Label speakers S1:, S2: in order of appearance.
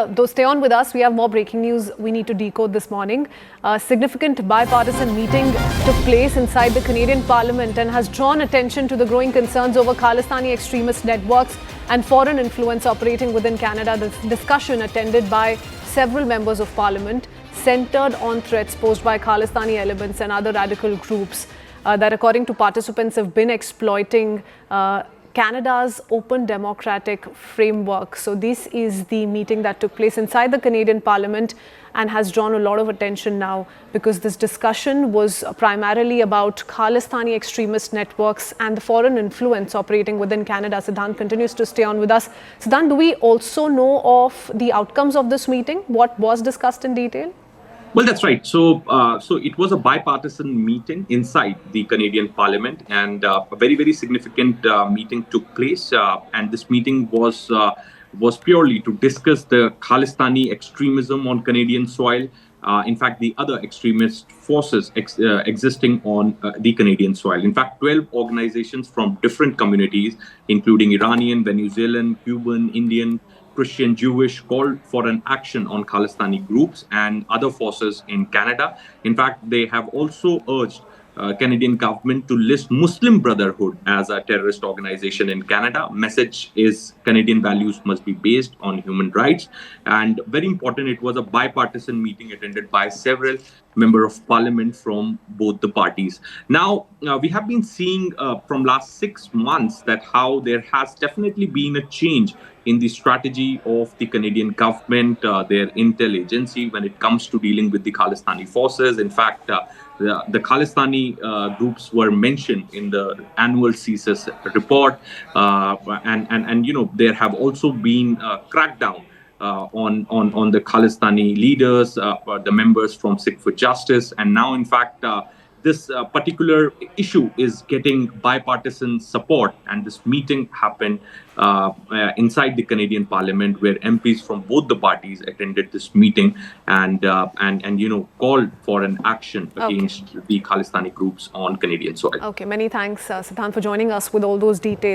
S1: though stay on with us. We have more breaking news we need to decode this morning. A significant bipartisan meeting took place inside the Canadian Parliament and has drawn attention to the growing concerns over Khalistani extremist networks and foreign influence operating within Canada. The discussion, attended by several members of Parliament, centered on threats posed by Khalistani elements and other radical groups that, according to participants, have been exploiting Canada's open democratic framework. So this is the meeting that took place inside the Canadian Parliament and has drawn a lot of attention now, because this discussion was primarily about Khalistani extremist networks and the foreign influence operating within Canada. Siddhant continues to stay on with us. Siddhant, do we also know of the outcomes of this meeting? What was discussed in detail?
S2: Well, that's right. So it was a bipartisan meeting inside the Canadian Parliament, and a very, very significant meeting took place. And this meeting was purely to discuss the Khalistani extremism on Canadian soil. In fact, the other extremist forces existing on the Canadian soil. In fact, 12 organizations from different communities, including Iranian, Venezuelan, Cuban, Indian, Christian, Jewish, called for an action on Khalistani groups and other forces in Canada. In fact, they have also urged Canadian government to list Muslim Brotherhood as a terrorist organization in Canada. Message is Canadian values must be based on human rights. And very important, it was a bipartisan meeting attended by several members of parliament from both the parties. Now, we have been seeing from last 6 months that how there has definitely been a change in the strategy of the Canadian government, their intel agency, when it comes to dealing with the Khalistani forces. In fact, the Khalistani groups were mentioned in the annual CSIS report, and you know, there have also been crackdown on the Khalistani leaders, the members from Sikh for Justice, and now, in fact, this particular issue is getting bipartisan support, and this meeting happened inside the Canadian Parliament, where MPs from both the parties attended this meeting and you know, called for an action against the Khalistani groups on Canadian soil.
S1: Okay, many thanks, Siddhant, for joining us with all those details.